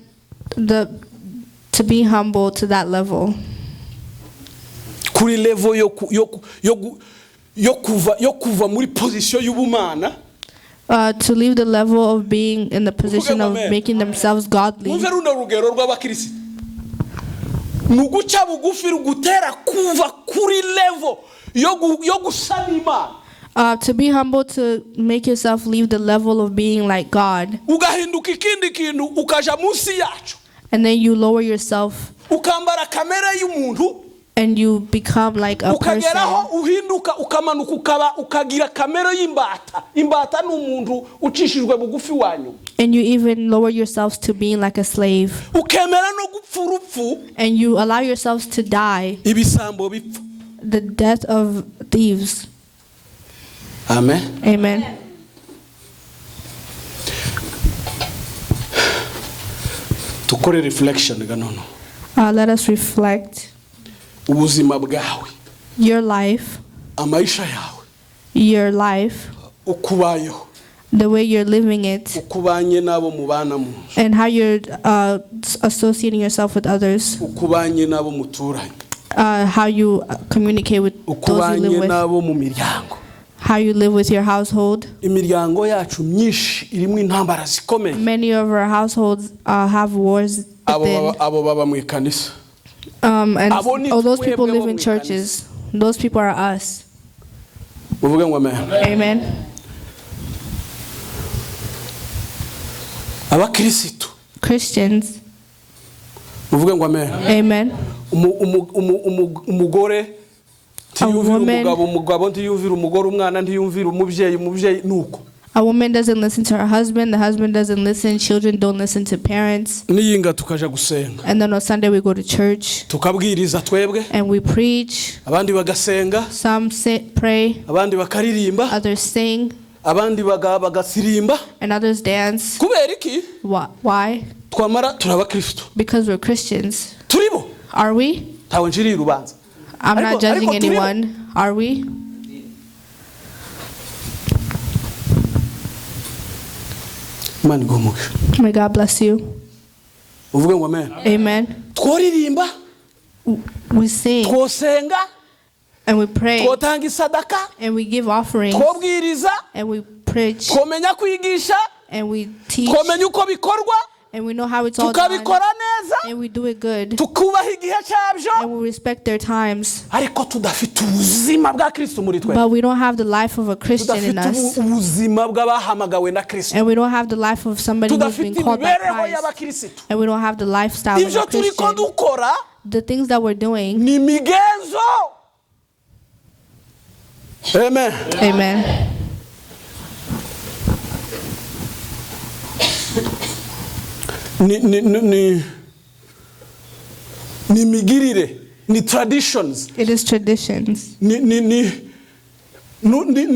to be humble to that level. Kuri level yo kuva muri position y'ubumana, To leave the level of being in the position of making themselves godly. muve runo rugero rw'abakirisitu. Muguca bugufi rugutera kuva kuri level yo gusaba Imana. To be humble, to make yourself leave the level of being like God, Ugahinduka ikindi kintu ukaja munsi yacu, and then you lower yourself ukambara kamera y'umuntu, and you become like a ukageraho person. uhinduka ukamanuka ukagira kamera y'imbata. Imbata ni umuntu ucishijwe bugufi wanyu. And you even lower yourselves to being like a slave, Ukemera no gupfa urupfu, and you allow yourselves to die ibisambo bipfa. the death of thieves. Amen. Amen. Tukore reflection ganono. Let us reflect. Ubuzima bwawe, Your life, amaisha yawe, your life, ukubayeho, the way you're living it, ukubanye nabo mubana mu, and how you're associating yourself with others, ukubanye nabo muturanye, how you communicate with those you ukubanye live with, nabo mu miryango. how you live with your household. Imiryango yacu myinshi irimo intambara zikomeye. Many of our households have wars within. Abo baba mu ikanisa. And Aboni all those people twebwe live bo in mu churches. Those people are us. Muvuge ngo amen. Amen. Abakirisitu. Christians. Muvuge ngo amen. Amen. Umugore ntiyumvira woman- umugabo ntiyumvira umugore, umwana ntiyumvira umubyeyi nuko. A woman doesn't listen to her husband. The husband doesn't listen. Children don't listen to parents. Niyinga tukaja gusenga. And then on Sunday we go to church Tukabwiriza twebwe, and we preach. abandi bagasenga, Some pray, abandi bakaririmba, others sing, abandi bagasirimba. and others dance. Kubera iki? Why? twamara turaba Kristo because we're Christians. turibo Are we? tawe njiri urubanza I'm Ariko- not judging ariko turibo. anyone. Are we? Imana igumuke May God bless you. uvuge ngo amen Amen. tworirimba We sing twosenga and we pray twotanga isadaka and we give offerings twobwiriza and we preach twomenya kwigisha and we teach twomenya uko bikorwa and we know how it's all done tukabikora neza and we do it good tukubaha igihe cyabyo and we respect their times. ariko tudafite ubuzima bwa Kristo muri twe But we don't have the life of a Christian in tudafite us. ubuzima bw'abahamagawe na Kristo And we don't have the life of somebody who's been tudafite called by imibereho Christ. y'abakirisitu And we don't have the lifestyle of ibyo a turiko Christian. dukora The things that we're doing. ni migenzo amen Amen. ni migirire ni traditions It is traditions. ni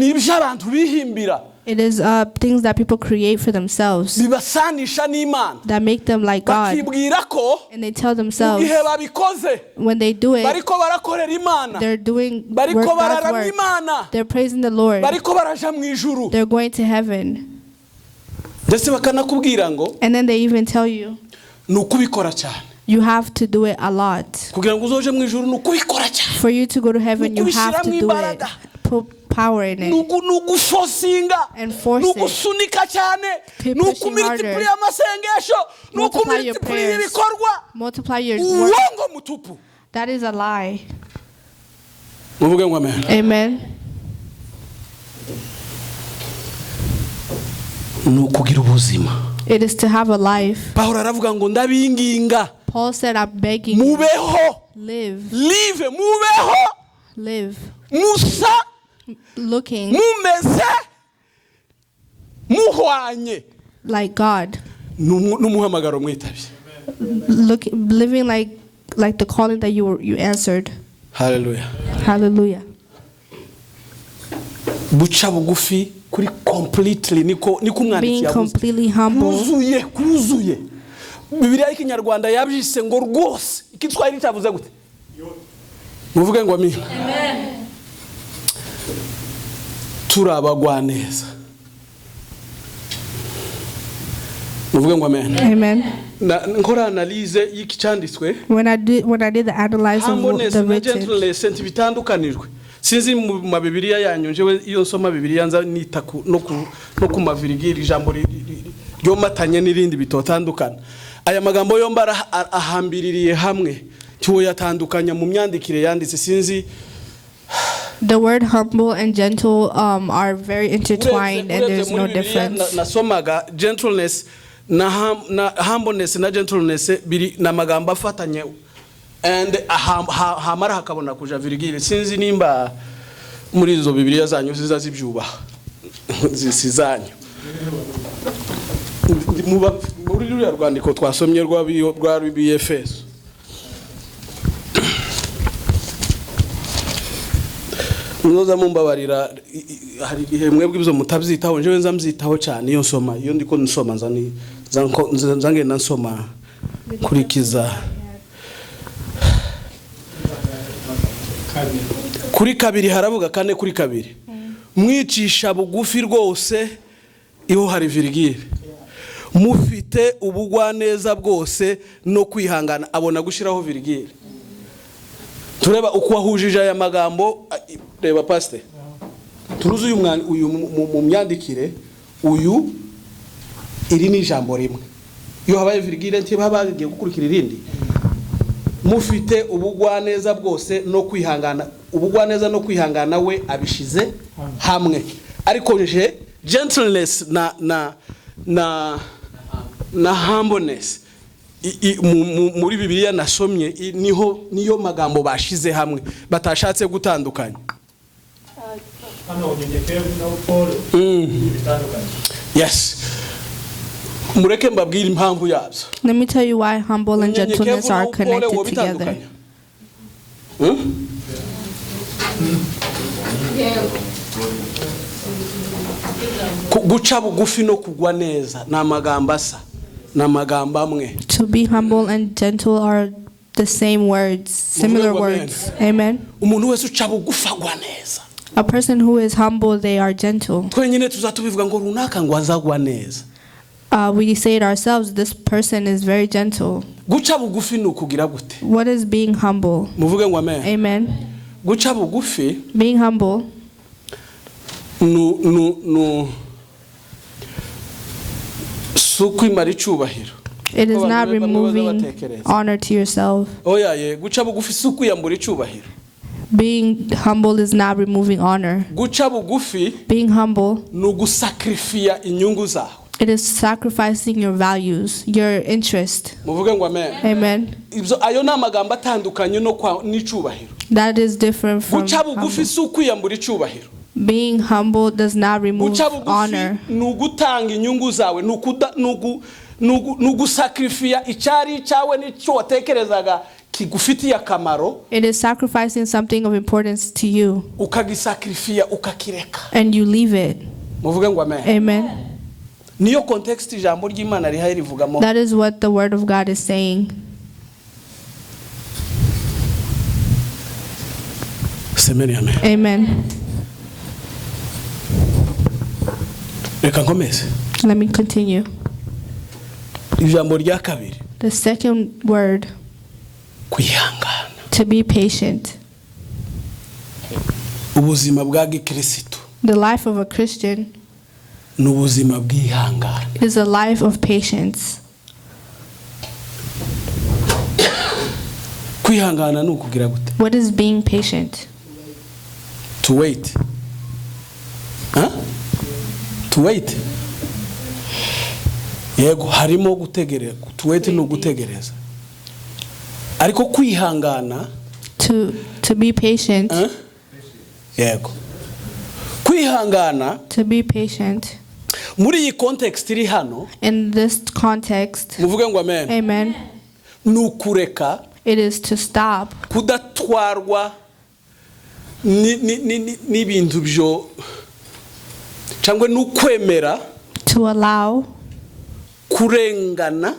ibyo abantu bihimbira It is things that people create for themselves bibasanisha n'Imana that make them like God. bakibwira ko And they tell mu themselves gihe babikoze when they do it, bariko barakorera Imana they're doing bariko work, God's bararamya work. Imana They're praising the Lord. bariko baraja mu ijuru They're going to heaven. ndetse bakanakubwira ngo And then they even tell you, ni ukubikora cyane you have to do it a lot. kugira ngo uzoje mu ijuru ni ukubikora cyane For you to go to heaven, you have to do it. Put power in it. ni ugufosinga And force ni it. ugusunika cyane Keep ni pushing ukumultipuriya harder. amasengesho ni Multiply your ukumultipuriya prayers. ibikorwa Multiply your work. uwongo mutupu That is a lie. muvuge ngo amen Amen. ni ukugira ubuzima It is to have a life. Pawulo aravuga ngo ndabinginga Paul said, I'm begging you, mubeho live, live mubeho live, musa looking mumeze muhwanye like God, n'umuhamagaro mwitabye living like the calling that you answered. haleluya Hallelujah. buca bugufi kuri completely niko umwanditsi Being yavuze completely humble. kuzuye Bibiliya y'ikinyarwanda yabyise ngo rwose ikitwari cyavuze gute muvuge ngo amen turabagwa neza muvuge ngo amen Amen. nkora analyse y'iki cyanditswe When I did the analysis of humbleness the na written, gentleness bitandukanijwe sinzi mu mabibiliya yanyu njewe iyo nsoma bibiliya nza nita no ku mavirigiri ijambo ryomatanye n'irindi bitotandukana aya magambo yombi ahambiririye hamwe cyo yatandukanya mu myandikire yanditse sinzi the word humble and gentle are very intertwined, and there's no difference. nasomaga gentleness na humbleness na gentleness biri na magambo afatanye and hamara hakabona kuja virgile sinzi nimba muri izo bibiliya zanyu ziza zibyubaha zisizanyu muri ruriya rwandiko twasomye rwa BFS muzoza mumbabarira hari igihe mwebwe ibyo mutabyitaho njewe nza mbyitaho cyane iyo nsoma iyo ndiko nsoma nzangenda nsoma kurikiza kuri kabiri haravuga kane kuri kabiri mwicisha bugufi rwose iyo hari virgile mufite ubugwaneza bwose no kwihangana abona gushiraho virgile tureba uko wahujije aya magambo reba pastor turuzi uyu mu myandikire uyu iri ni ijambo rimwe iyo habaye virgile ntiba bagiye gukurikira irindi mufite ubugwaneza bwose no kwihangana ubugwaneza no kwihangana we abishize hamwe ariko nje gentleness na humbleness muri bibiliya nasomye niyo magambo bashize hamwe batashatse gutandukanya yes mureke mbabwire impamvu yabyo. Let me tell you why humble and gentleness are connected together. Guca bugufi no kugwa neza na magambo asa n'amagambo amwe. To be humble and gentle are the same words, similar words. Amen. Umuntu wese uca bugufi agwa neza. A person who is humble, they are gentle. Twenyine tuzatubivuga ngo runaka ngo azagwa neza. We say it ourselves, this person is very gentle. Guca bugufi ni ukugira gute? What is being humble? Muvuge ngo amen. Amen. Guca bugufi, Being humble sukwimara icubahiro. it is not removing honor to yourself. Oya ye, guca bugufi sukwiyambura icubahiro. Being humble is not removing honor. Guca bugufi Being humble, ni ugusakrifia inyungu zawe. it is sacrificing your values, your interest. Muvuge ngo amen. Amen. Ayo ni amagambo atandukanye n'icubahiro. That is different from Guca bugufi humble. sukwiyambura icubahiro. Being humble does not remove Guca bugufi honor. ni ugutanga inyungu zawe, ni ugusakrifia icyari cyawe n'icyo watekerezaga kigufitiye akamaro. It is sacrificing something of importance to you Ukagisakrifia ukakireka. and you leave it. Muvuge ngo amen. Amen. Niyo context ijambo ry'Imana rihaye rivugamo. That is what the word of God is saying. Semeni amen. Amen. Reka nkomeze. Let me continue. Ijambo rya kabiri, The second word, kwihangana. to be patient. Ubuzima bwa Gi Kristo The life of a Christian ni ubuzima bwihangana. is a life of patience. Kwihangana ni ukugira gute? What is being patient? To wait. Huh? To wait. Yego harimo gutegereza. To wait ni ugutegereza. Ariko kwihangana, To be patient. Yego. Kwihangana To be patient. muri iyi context iri hano, In this context, muvuge ngo amen. amen, Ni ukureka it is to stop kudatwarwa n'ibintu byo cyangwa n'ukwemera to allow kurengana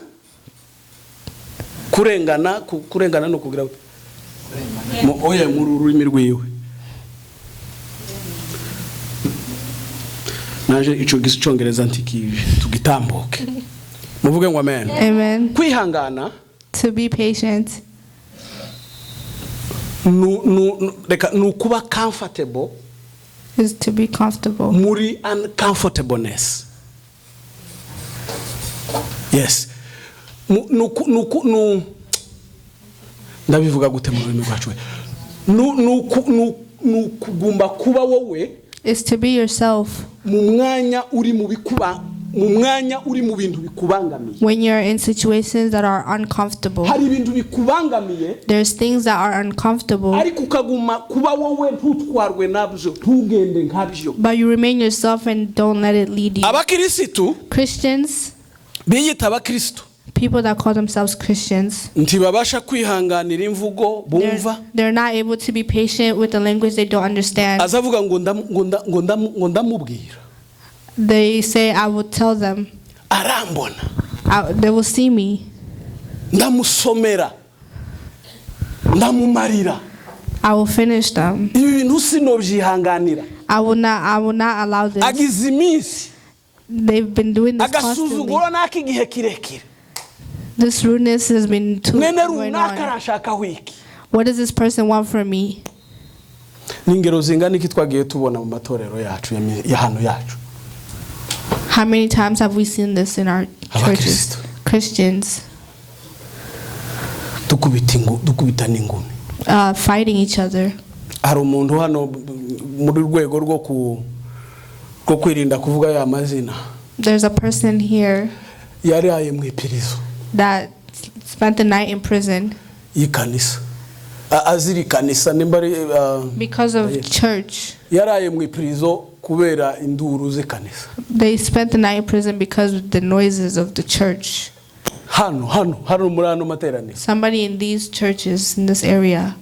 no kugira oya mu rurimi rwiwe naje ico gicongereza ntikije tugitambuke. Muvuge ngo amen. amen, Kwihangana to be patient reka nukuba comfortable is to be comfortable muri uncomfortableness. Yes. Ndabivuga gute mu rurimi rwacu? Nukugumba kuba wowe is to be yourself mu mwanya uri mu bintu bikubangamiye. when you're in situations that are uncomfortable. Hari ibintu bikubangamiye, There's things that are uncomfortable, ariko ukaguma kuba wowe ntutwarwe nabyo, ntugende nkabyo. but you remain yourself and don't let it lead you. Abakirisitu Christians, biyita abakristo, people that call themselves Christians, ntibabasha kwihanganira imvugo bumva. they're not able to be patient with the language they don't understand. Azavuga ngo ndamubwira. They say, I will tell them. Arambona. They will see me. Ndamusomera. Ndamumarira. I will finish them. Ibi bintu sinobyihanganira. I will not allow this. Agize iminsi. They've been doing this constantly. Agasuzuguro n'akigihe kirekire. This rudeness has been too Mwene going runaka on. arashaka wiki. What does this person want from me? Ningero zingana iki twagiye tubona mu matorero yacu ya hano yacu. How many times have we seen this in our churches? Christians dukubita n'ingumi. Fighting each other. Hari umuntu hano muri rwego rwo kwirinda kuvuga ya mazina. There's a person here Yaraye mu ipirizo. that spent the night in prison Yikanisa. Aziri kanisa nimbari because of church. Yaraye mu ipirizo kubera induru z'kanisa. They spent the night in prison because of the noises of the church. Hano muri ano materaniro. Somebody in these churches in this area.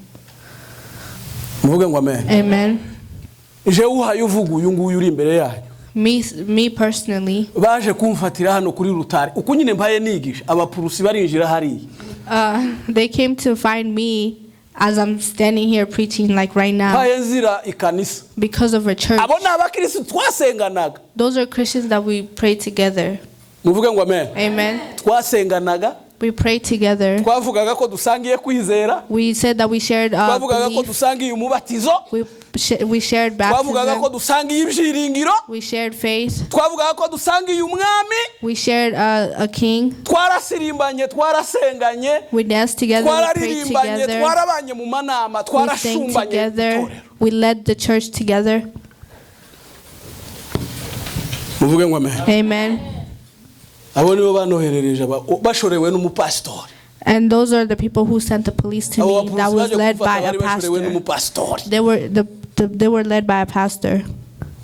Muvuge ngo amen. Amen. Je uhaye uvuga uyu nguyu uri imbere yanyu. Me personally, baje kumfatira hano kuri rutari uko nyine mpaye nigisha abapurusi barinjira hariya. they came to find me as I'm standing here preaching like right now mpaye nzira ikanisa. because of a church. Abo ni abakirisitu twasenganaga. Those are Christians that we pray together. Muvuge ngo amen. Amen. Twasenganaga. We prayed together. Twavugaga ko dusangiye kwizera. We said that we shared Twavugaga ko belief. dusangiye umubatizo. We shared Twavugaga ko baptism. dusangiye ibyiringiro. We shared faith. Twavugaga ko dusangiye umwami. We shared a king. Twarasirimbanye, twarasenganye. We danced together. We prayed Twararirimbanye, together. twarabanye mu manama, We sang twarashumbanye. together. We led the church together. Muvuge ngo amen. Amen. Abo nibo banoherereje bashorewe n'umupastori. And those are the people who sent the police to me. That was led by a pastor. They were led by a pastor.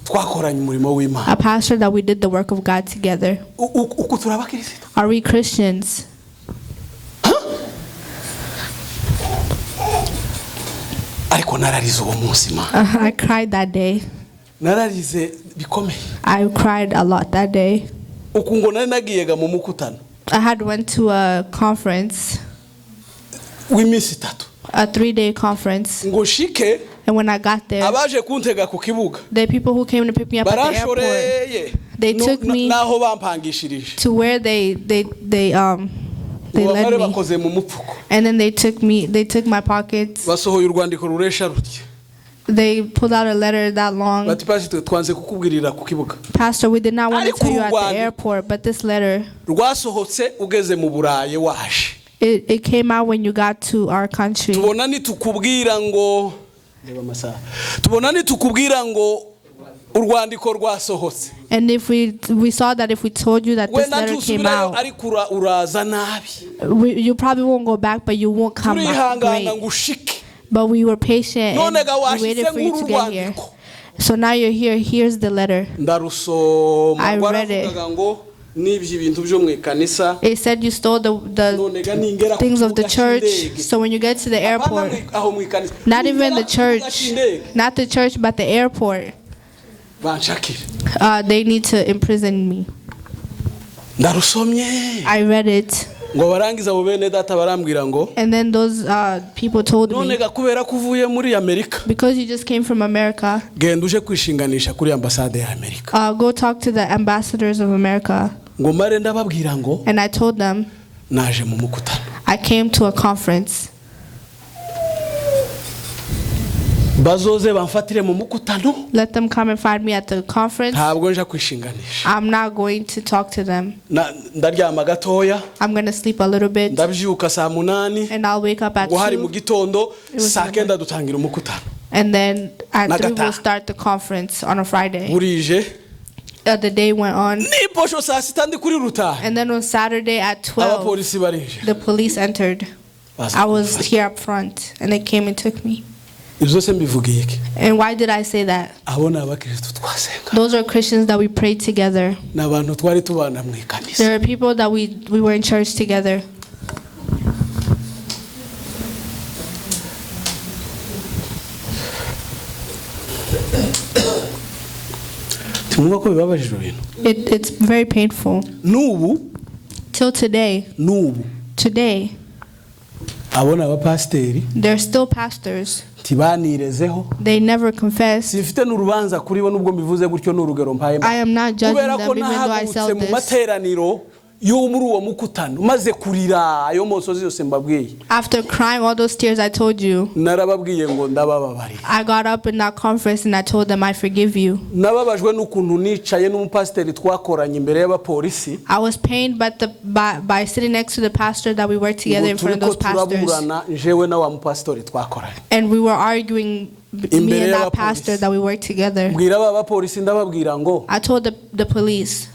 Twakoranye umurimo w'Imana. A pastor that we did the work of God together. Uko turabakirisitu. Are we Christians? Ariko nararize uwo munsi ma. I cried that day. Nararize bikomeye. I cried a lot that day. Uku ngo nari nagiyega mu mukutano. I had went to a conference, w'iminsi 3. a 3-day conference. Ngo shike And when I got there, abaje kuntega ku kibuga. the people who came to pick me up at the airport, Baranshoreye. they took me naho bampangishirije. to where they led me. Bakoze mu mupfuko. And then they took my pockets. Basohoye urwandiko ruresha rutye. They pulled out a letter that long. Bati pastor twanze kukubwirira ku kibuga. Pastor, we did not want to Ariko tell you at the urwandiko airport, but this letter, rwasohotse ugeze mu Burayi waje. it came out when you got to our country. Tubona nitukubwira ngo reba amasaha. Tubona nitukubwira ngo urwandiko rwasohotse. And if we saw that if we told you that this letter came out, ariko uraza nabi. you probably won't go back, but you won't come back Turihangana great. ngo ushike. But we were patient and we waited for you to get here. So now you're here. Here's the letter. Ndarusoma. I read it. Ngo nibyo ibintu byo mu ikanisa. It said you stole the things of the church. So when you get to the airport, not even the church, not the church, but the airport, they need to imprison me. Ndarusomye. I read it. Ngo barangiza abo bene data barambwira ngo And then those people told none me, kubera kuvuye muri Amerika. because you just came from America, Genda uje kwishinganisha kuri ambasade ya Amerika. go talk to the ambassadors of America. Ngo mare ndababwira ngo And I told them naje mu mukutano. I came to a conference. Bazoze bamfatire mu mukutano. Let them come and find me at the conference. Ntabwo nja kwishinganisha. I'm not going to talk to them. Ndaryama gatoya. I'm going to sleep a little bit. Ndabyuka saa 8. And I'll wake up at Ngo hari mu 2. gitondo saa 9 dutangira umukutano. And then at 3 Nagataha. we'll start the conference on a Friday. Burije. The day went on. Niposho saa 6 ndi kuri rutaha. And then on Saturday at 12, Abapolisi barinje. the police entered. I was here up front and they came and took me. Ibyo se mbivugiye iki? And why did I say that? Abona abakristo twasenga. Those are Christians that we prayed together. N'abantu twari tubana mu ikanisa. There are people that we were in church together. Tumva ko bibabajije ibintu. It's very painful. Nubu Till today, abona abapasiteri they're still pastors. tibanirezeho. They never confess. Sifite n'urubanza kuri bo nubwo mbivuze gutyo n'urugero mpaye. I am not judging Kubera them ko even though I nahagurutse said mu this. materaniro yo muri uwo mukutano maze kurira ayo mosozi yose mbabwiye. After crying all those tears I told you, Narababwiye ngo ndabababarira. I got up in that conference and I told them I forgive you. Nababajwe n'ukuntu nicaye n'umupasiteri twakoranye imbere y'abapolisi. I was pained by sitting next to the pastor that we worked together in front of those pastors. Turaburana jewe na wa mupasiteri twakoranye. And we were arguing, me and that pastor that we worked together. Mbwira aba bapolisi ndababwira ngo I told the police,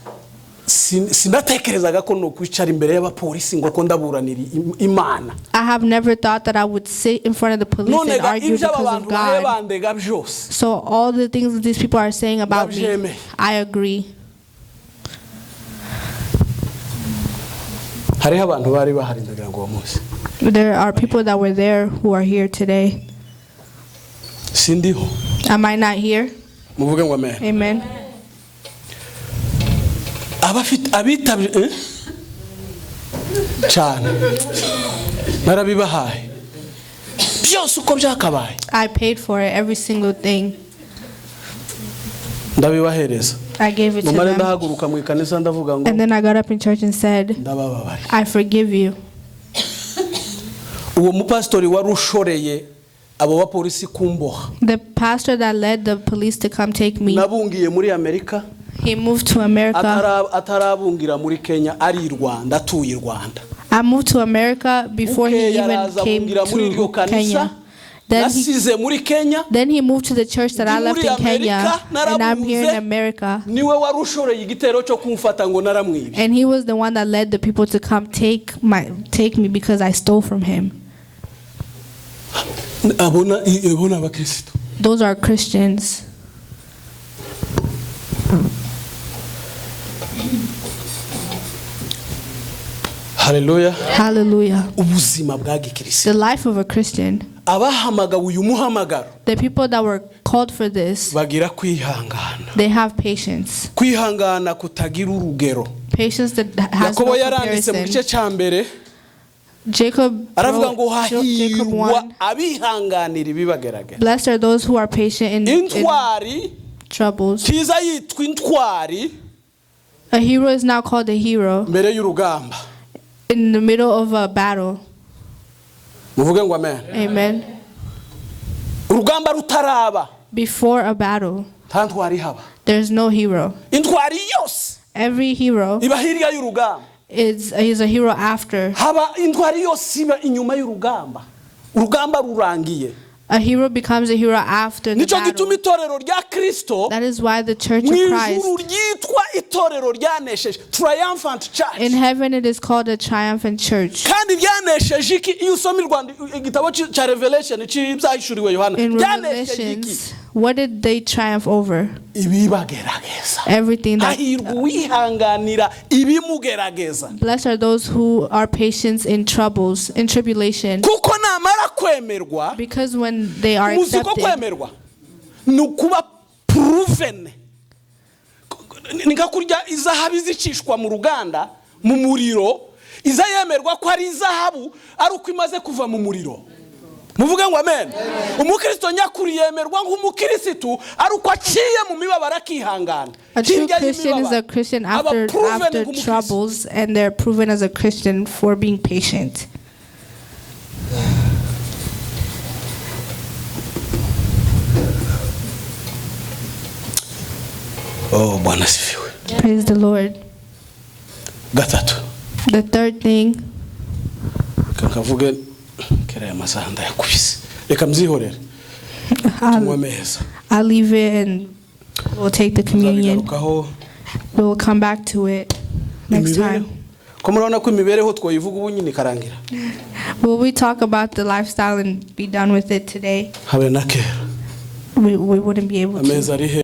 sinatekerezaga ko no kwicara imbere y'abapolisi ngo ko ndaburanira Imana. I have never thought that I would sit in front of the police and argue because of God. Bandega byose. So all the things that these people are saying about me, Ndabyemeye. I agree. Hariho abantu bari bahari ndagira ngo bamuzi. There are people that were there who are here today. Sindiho. Am I not here? Muvuge ngo amen. Amen. abafite abitabye cyane narabibahaye byose uko byakabaye. I paid for it, every single thing. Ndabibahereza. I gave it to Mumare them. ndahaguruka mu ikanisa ndavuga ngo And then I got up in church and said, ndabababari. I forgive you. Uwo mupastori warushoreye abo bapolisi kumboha. The pastor that led the police to come take me, Nabungiye muri Amerika. he moved to America. Atarabungira muri Kenya ari Rwanda atuye Rwanda. I moved to America before he even came to Kenya. Then he moved to the church that I left in Kenya, and I'm here in America. And he was the one that led the people to come take me because I stole from him. Those are Christians. Hallelujah. Hallelujah. Ubuzima bwa Gi Kristo. The life of a Christian. Abahamagawe uyu muhamagaro. The people that were called for this, Bagira kwihangana. they have patience. Kwihangana kutagira urugero. Patience that has no Yakobo yaranditse mu gice comparison. cya mbere. Jacob Aravuga ngo wrote, Jacob hahirwa 1, abihanganira ibibagerageza. blessed are those who are patient in Intwari troubles. kiza yitwa intwari A hero is now called a hero mbere y'urugamba. in the middle of a battle. Muvuge ngo amen. Amen. Urugamba rutaraba. Before a battle, Nta ntwari haba. there's no hero. Intwari yose Every hero iba hirya y'urugamba. is a hero after. Haba intwari yose iba inyuma y'urugamba. Urugamba rurangiye. A hero becomes a hero after the Nico battle. gituma itorero rya Kristo That is why the Church mu of ijuru Christ, ryitwa itorero ryanesheje, triumphant church. in heaven it is called a triumphant church. Kandi ryanesheje iki? Iyo usoma igitabo cya Revelation cy'ibyahishuriwe Yohana, In ryanesheje iki? Revelations, what did they triumph over? Ibibagerageza. Everything that. Hahirwa uwihanganira ibimugerageza. Blessed are those who are patient in troubles, in tribulation. Kuko namara kwemerwa, Because when they are muzi ko accepted, kwemerwa ni ukuba proven. Ni nka kurya izahabu izicishwa mu ruganda mu muriro, iza yemerwa ko ari izahabu ari uko imaze kuva mu muriro. Muvuge ngo amen. Umukristo nyakuri yemerwa nk'umukirisitu ari uko aciye mu mibabaro akihangana. a true Christian is a Christian after troubles, and they're proven as a Christian for being patient. Oh, Bwana sifiwe. Praise the Lord. Gatatu. The third thing, Kankavuge kera amasaha ndayakubise. Reka mzihorere. Tunywe meza. I'll leave it and we'll take the communion. Tuzabigarukaho. We'll come back to it next time. Ko murabona ko imibereho twoyivuga ubu nyine karangira. Will we talk about the lifestyle and be done with it today? Habe na kera. We wouldn't be able to. Ameza ari he?